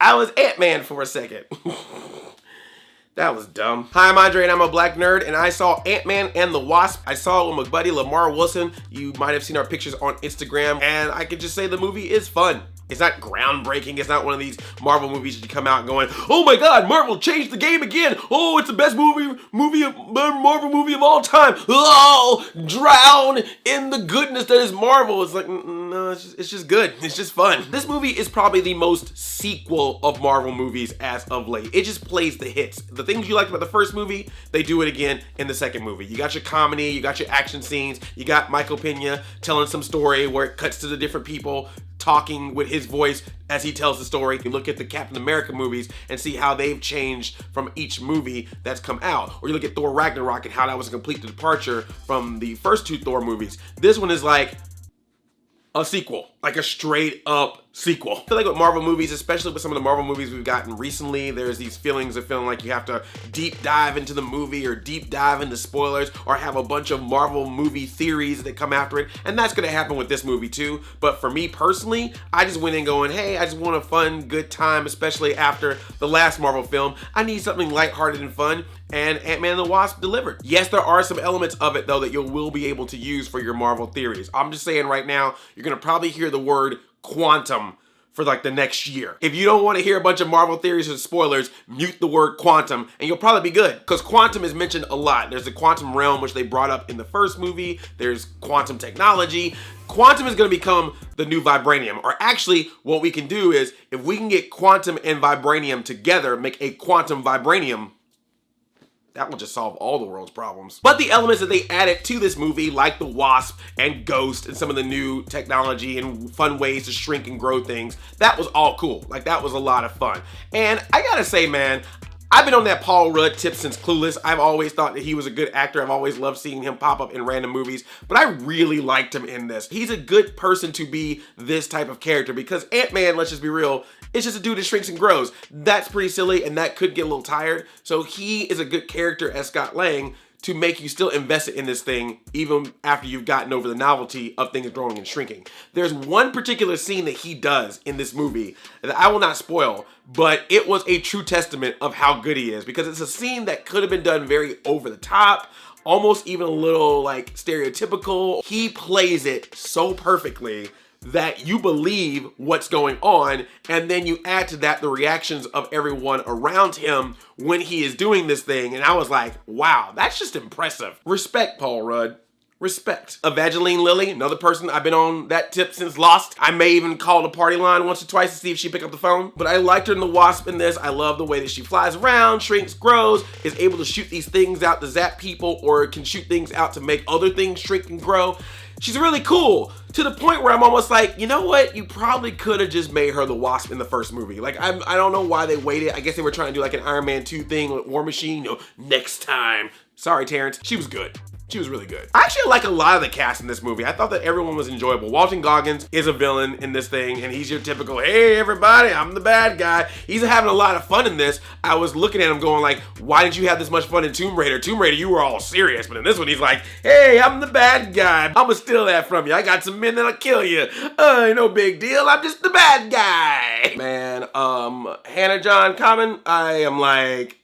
I was Ant-Man for a second. That was dumb. Hi, I'm Andre and I'm a black nerd, and I saw Ant-Man and the Wasp. I saw it with my buddy Lamar Wilson. You might have seen our pictures on Instagram, and I can just say the movie is fun. It's not groundbreaking. It's not one of these Marvel movies that you come out going, oh my God, Marvel changed the game again. Oh, it's the best Marvel movie of all time. Oh, drown in the goodness that is Marvel. It's like, no, it's just good. It's just fun. This movie is probably the most sequel of Marvel movies as of late. It just plays the hits. The things you liked about the first movie, they do it again in the second movie. You got your comedy, you got your action scenes, you got Michael Pena telling some story where it cuts to the different people talking with his voice as he tells the story. You look at the Captain America movies and see how they've changed from each movie that's come out. Or you look at Thor Ragnarok and how that was a complete departure from the first two Thor movies. This one is like a sequel, like a straight up sequel. I feel like with Marvel movies, especially with some of the Marvel movies we've gotten recently, there's these feelings of feeling like you have to deep dive into the movie or deep dive into spoilers or have a bunch of Marvel movie theories that come after it. And that's gonna happen with this movie too. But for me personally, I just went in going, hey, I just want a fun, good time, especially after the last Marvel film. I need something lighthearted and fun. And Ant-Man and the Wasp delivered. Yes, there are some elements of it though that you will be able to use for your Marvel theories. I'm just saying right now, you're gonna probably hear the word quantum for like the next year. If you don't want to hear a bunch of Marvel theories or spoilers, mute the word quantum and you'll probably be good. Because quantum is mentioned a lot. There's the quantum realm, which they brought up in the first movie. There's quantum technology. Quantum is going to become the new vibranium. Or actually, what we can do is, if we can get quantum and vibranium together, make a quantum vibranium, that will just solve all the world's problems. But the elements that they added to this movie, like the Wasp and Ghost and some of the new technology and fun ways to shrink and grow things, that was all cool. Like, that was a lot of fun. And I gotta say, man, I've been on that Paul Rudd tip since Clueless. I've always thought that he was a good actor. I've always loved seeing him pop up in random movies, but I really liked him in this. He's a good person to be this type of character because Ant-Man, let's just be real, it's just a dude that shrinks and grows. That's pretty silly and that could get a little tired. So he is a good character as Scott Lang to make you still invested in this thing even after you've gotten over the novelty of things growing and shrinking. There's one particular scene that he does in this movie that I will not spoil, but it was a true testament of how good he is because it's a scene that could have been done very over the top, almost even a little like stereotypical. He plays it so perfectly that you believe what's going on, and then you add to that the reactions of everyone around him when he is doing this thing, and I was like, wow, that's just impressive. Respect, Paul Rudd. Respect. Evangeline Lilly, another person, I've been on that tip since Lost. I may even call the party line once or twice to see if she pick up the phone. But I liked her in the Wasp in this. I love the way that she flies around, shrinks, grows, is able to shoot these things out to zap people or can shoot things out to make other things shrink and grow. She's really cool to the point where I'm almost like, you know what? You probably could have just made her the Wasp in the first movie. Like, I don't know why they waited. I guess they were trying to do like an Iron Man 2 thing with War Machine. You know, next time. Sorry, Terrence. She was good. She was really good. I actually like a lot of the cast in this movie. I thought that everyone was enjoyable. Walton Goggins is a villain in this thing, and he's your typical, hey, everybody, I'm the bad guy. He's having a lot of fun in this. I was looking at him going like, why did you have this much fun in Tomb Raider? Tomb Raider, you were all serious, but in this one, he's like, hey, I'm the bad guy. I'm gonna steal that from you. I got some men that'll kill you. No big deal. I'm just the bad guy. Man, Hannah John-Kamen, I am like,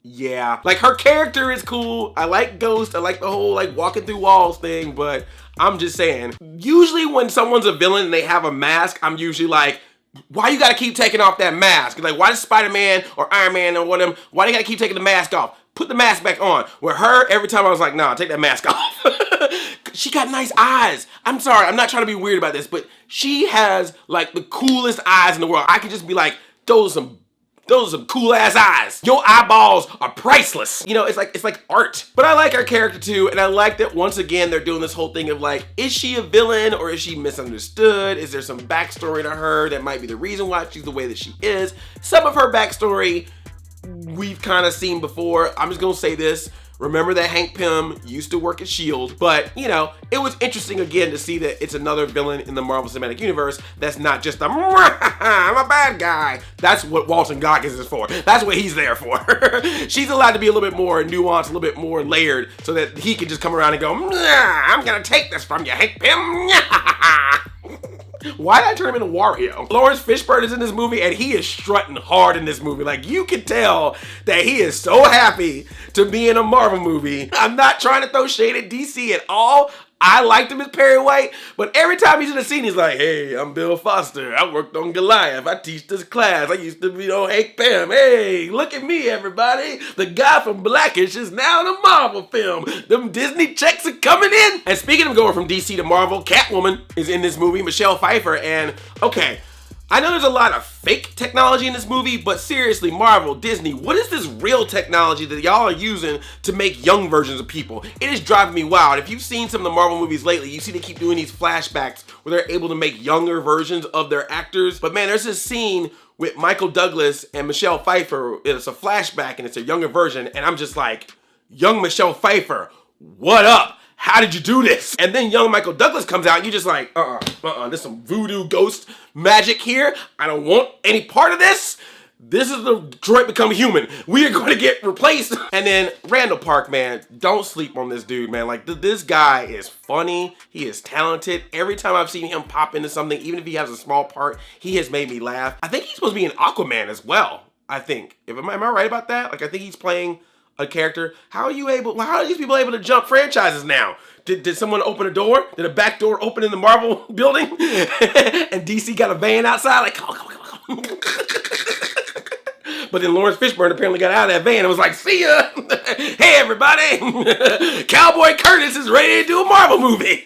yeah, like her character is cool. I like Ghost. I like the whole like walking through walls thing, but I'm just saying, usually when someone's a villain and they have a mask, I'm usually like, why you gotta keep taking off that mask? Like, why does Spider-Man or Iron Man or whatever, why do you gotta keep taking the mask off? Put the mask back on. With her, every time I was like, nah, take that mask off. She got nice eyes. I'm sorry, I'm not trying to be weird about this, but she has like the coolest eyes in the world. I could just be like, those are some cool ass eyes. Your eyeballs are priceless. You know, it's like art. But I like her character too, and I like that once again they're doing this whole thing of like, is she a villain or is she misunderstood? Is there some backstory to her that might be the reason why she's the way that she is? Some of her backstory we've kind of seen before. I'm just gonna say this. Remember that Hank Pym used to work at S.H.I.E.L.D., but, you know, it was interesting again to see that it's another villain in the Marvel Cinematic Universe that's not just I'm a bad guy. That's what Walton Goggins is for. That's what he's there for. She's allowed to be a little bit more nuanced, a little bit more layered, so that he can just come around and go, I'm gonna take this from you, Hank Pym. Why did I turn him into Wario? Laurence Fishburne is in this movie and he is strutting hard in this movie. Like, you can tell that he is so happy to be in a Marvel movie. I'm not trying to throw shade at DC at all. I liked him as Perry White, but every time he's in the scene, he's like, hey, I'm Bill Foster. I worked on Goliath. I teach this class. I used to be on Hank Pym. Hey, look at me, everybody. The guy from Blackish is now in a Marvel film. Them Disney checks are coming in. And speaking of going from DC to Marvel, Catwoman is in this movie, Michelle Pfeiffer, and okay, I know there's a lot of fake technology in this movie, but seriously, Marvel, Disney, what is this real technology that y'all are using to make young versions of people? It is driving me wild. If you've seen some of the Marvel movies lately, you see they keep doing these flashbacks where they're able to make younger versions of their actors. But man, there's this scene with Michael Douglas and Michelle Pfeiffer. It's a flashback and it's a younger version, and I'm just like, young Michelle Pfeiffer, what up? How did you do this? And then young Michael Douglas comes out and you're just like, there's some voodoo ghost magic here. I don't want any part of this. This is the Detroit Become Human. We are going to get replaced. And then Randall Park, man, don't sleep on this dude, man. Like, this guy is funny. He is talented. Every time I've seen him pop into something, even if he has a small part, he has made me laugh. I think he's supposed to be in Aquaman as well, I think. Am I right about that? Like, I think he's playing a character. How are these people able to jump franchises now? Did someone open a door? Did a back door open in the Marvel building? And DC got a van outside, like, come on. But then Laurence Fishburne apparently got out of that van and was like, see ya! Hey everybody! Cowboy Curtis is ready to do a Marvel movie!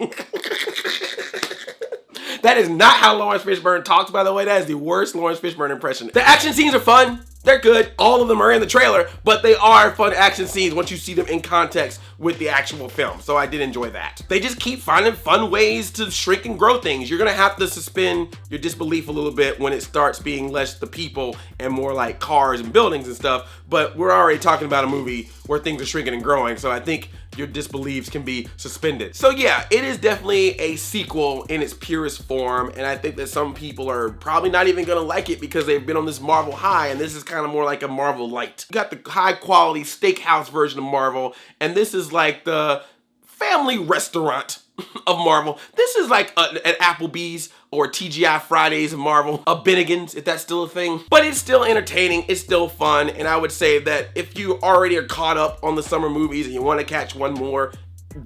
That is not how Laurence Fishburne talks, by the way. That is the worst Laurence Fishburne impression. The action scenes are fun. They're good. All of them are in the trailer, but they are fun action scenes once you see them in context with the actual film. So I did enjoy that. They just keep finding fun ways to shrink and grow things. You're gonna have to suspend your disbelief a little bit when it starts being less the people and more like cars and buildings and stuff. But we're already talking about a movie where things are shrinking and growing. So I think your disbeliefs can be suspended. So yeah, it is definitely a sequel in its purest form. And I think that some people are probably not even gonna like it because they've been on this Marvel high, and this is kind of more like a Marvel light. You got the high quality steakhouse version of Marvel, and this is like the family restaurant of Marvel. This is like an Applebee's or TGI Fridays of Marvel, a Bennigan's, if that's still a thing. But it's still entertaining, it's still fun, and I would say that if you already are caught up on the summer movies and you want to catch one more,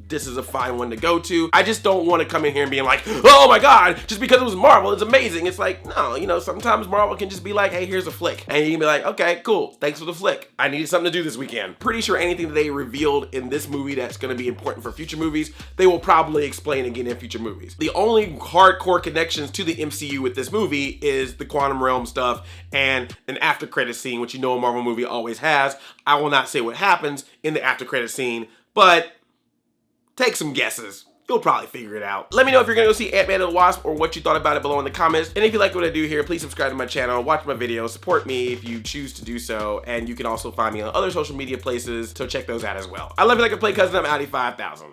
this is a fine one to go to. I just don't want to come in here and being like, oh my god, just because it was Marvel, it's amazing. It's like, no, you know, sometimes Marvel can just be like, hey, here's a flick. And you can be like, okay, cool, thanks for the flick. I needed something to do this weekend. Pretty sure anything that they revealed in this movie that's going to be important for future movies, they will probably explain again in future movies. The only hardcore connections to the MCU with this movie is the quantum realm stuff and an after credit scene, which you know a Marvel movie always has. I will not say what happens in the after credit scene, but take some guesses. You'll probably figure it out. Let me know if you're gonna go see Ant-Man and the Wasp or what you thought about it below in the comments. And if you like what I do here, please subscribe to my channel, watch my videos, support me if you choose to do so. And you can also find me on other social media places, so check those out as well. I love you like a play cousin. I'm Audi 5000.